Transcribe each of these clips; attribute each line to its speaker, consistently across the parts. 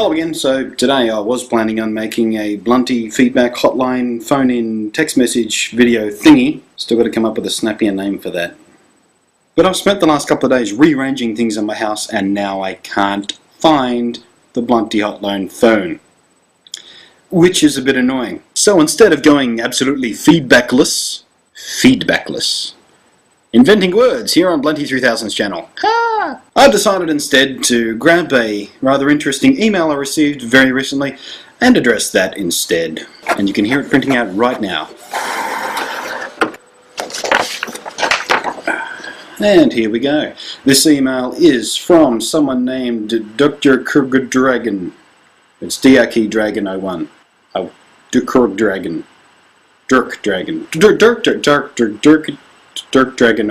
Speaker 1: Hello again. So today I was planning on making a Blunty feedback hotline phone-in text message video thingy. Still got to come up with a snappier name for that. But I've spent the last couple of days rearranging things in my house and now I can't find the Blunty hotline phone, which is a bit annoying. So instead of going absolutely feedbackless, inventing words here on Blunty3000's channel, I've decided instead to grab a rather interesting email I received very recently and address that instead. And you can hear it printing out right now. And here we go. This email is from someone named Dr. Kurgdragon. It's DRK Dragon 01. Oh, Dirk Dragon. Dirk Dragon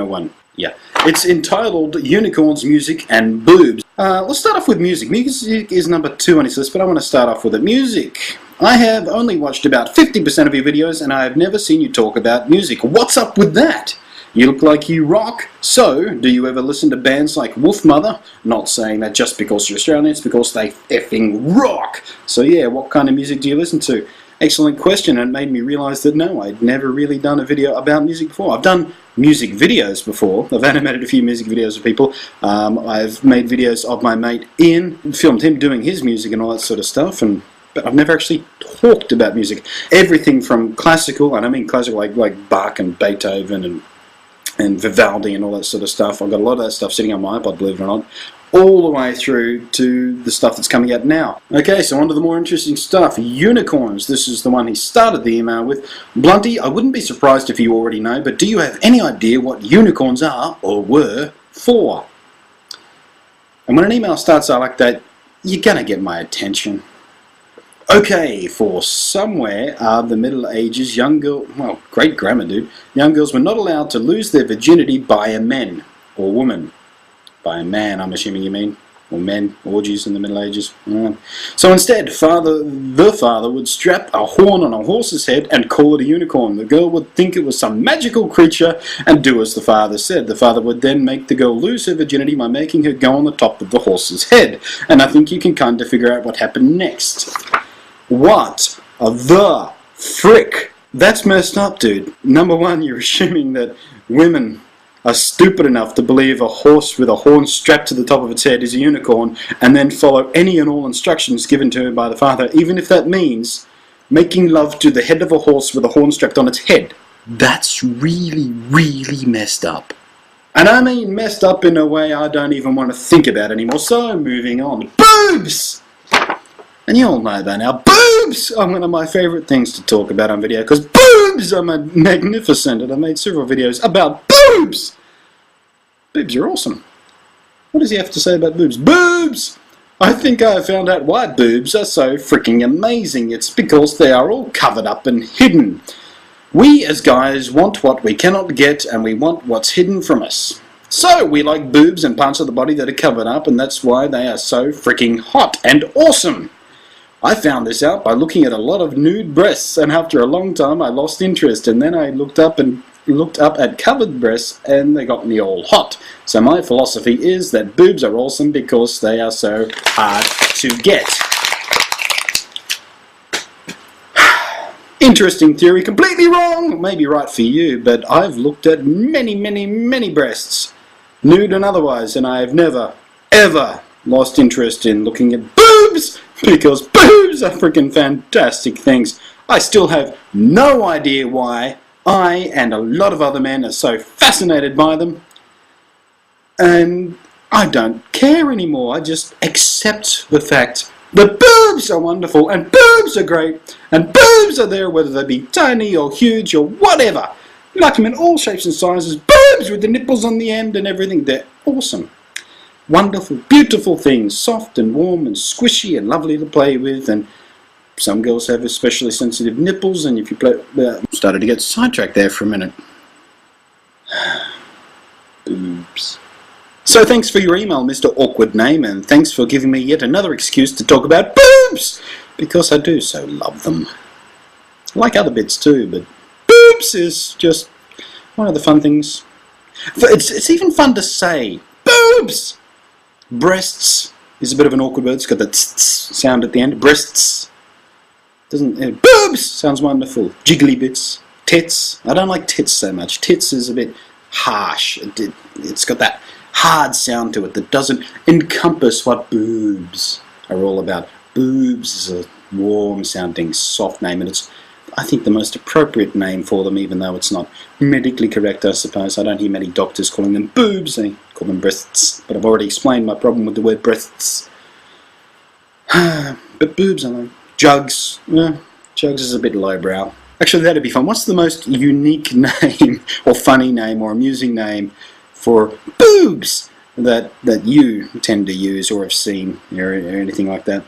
Speaker 1: 01. Yeah. It's entitled Unicorns, Music and Boobs. Let's start off with music. Music is number 2 on his list, but I want to start off with it. Music. I have only watched about 50% of your videos and I have never seen you talk about music. What's up with that? You look like you rock. So, do you ever listen to bands like Wolfmother? Not saying that just because you're Australian, it's because they effing rock. So yeah, what kind of music do you listen to? Excellent question, and it made me realise that no, I'd never really done a video about music before. I've done music videos before. I've animated a few music videos of people. I've made videos of my mate Ian, filmed him doing his music and all that sort of stuff, but I've never actually talked about music. Everything from classical, and I mean classical like Bach and Beethoven and Vivaldi and all that sort of stuff. I've got a lot of that stuff sitting on my iPod, believe it or not, all the way through to the stuff that's coming out now. Okay, so on to the more interesting stuff. Unicorns. This is the one he started the email with. Blunty, I wouldn't be surprised if you already know, but do you have any idea what unicorns are or were for? And when an email starts out like that, you're gonna get my attention. Okay, for somewhere are the Middle Ages, young girl, well, great grammar, dude. Young girls were not allowed to lose their virginity by a man or woman. By a man, I'm assuming you mean, or men, orgies in the Middle Ages. So instead, the father would strap a horn on a horse's head and call it a unicorn. The girl would think it was some magical creature and do as the father said. The father would then make the girl lose her virginity by making her go on the top of the horse's head. And I think you can kind of figure out what happened next. What the frick? That's messed up, dude. Number one, you're assuming that women are stupid enough to believe a horse with a horn strapped to the top of its head is a unicorn and then follow any and all instructions given to her by the father, even if that means making love to the head of a horse with a horn strapped on its head. That's really, really messed up. And I mean messed up in a way I don't even want to think about anymore. So, moving on. Boobs! And you all know that now. Boobs are one of my favourite things to talk about on video, because boobs are magnificent, and I've made several videos about boobs! Boobs are awesome. What does he have to say about boobs? Boobs! I think I found out why boobs are so freaking amazing. It's because they are all covered up and hidden. We as guys want what we cannot get, and we want what's hidden from us. So we like boobs and parts of the body that are covered up, and that's why they are so freaking hot and awesome. I found this out by looking at a lot of nude breasts, and after a long time I lost interest, and then I looked up at covered breasts and they got me all hot. So my philosophy is that boobs are awesome because they are so hard to get. Interesting theory, completely wrong, maybe right for you, but I've looked at many breasts, nude and otherwise, and I have never, ever lost interest in looking at boobs, because boobs are freaking fantastic things. I still have no idea why I and a lot of other men are so fascinated by them, and I don't care anymore. I just accept the fact that boobs are wonderful, and boobs are great, and boobs are there whether they be tiny or huge or whatever. You like them in all shapes and sizes. Boobs with the nipples on the end and everything. They're awesome. Wonderful, beautiful things, soft and warm and squishy and lovely to play with, and some girls have especially sensitive nipples, and if you play... started to get sidetracked there for a minute. Boobs. So thanks for your email, Mr. Awkward Name, and thanks for giving me yet another excuse to talk about boobs, because I do so love them. I like other bits too, but boobs is just one of the fun things. It's even fun to say. Boobs! Breasts, is a bit of an awkward word. It's got that tss sound at the end. Breasts. Doesn't. Boobs sounds wonderful. Jiggly bits. Tits. I don't like tits so much. Tits is a bit harsh. It's got that hard sound to it that doesn't encompass what boobs are all about. Boobs is a warm sounding, soft name, and it's, I think, the most appropriate name for them, even though it's not medically correct, I suppose. I don't hear many doctors calling them boobs, they call them breasts, but I've already explained my problem with the word breasts. But boobs, I know. Jugs. Jugs is a bit lowbrow. Actually, that'd be fun. What's the most unique name, or funny name, or amusing name for boobs that you tend to use or have seen, or anything like that?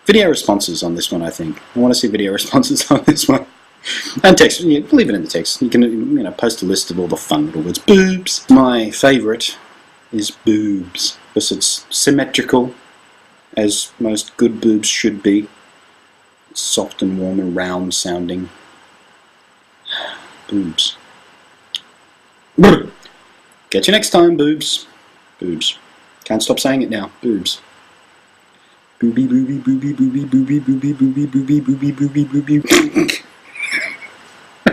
Speaker 1: Video responses on this one, I think. I want to see video responses on this one. And text. Yeah, leave it in the text. You can post a list of all the fun little words. Boobs. My favourite is boobs, because it's symmetrical, as most good boobs should be. Soft and warm and round sounding. Boobs. Catch you next time, boobs. Boobs. Can't stop saying it now. Boobs. Booby, booby, booby, booby, booby, booby, booby, booby, booby, booby, booby.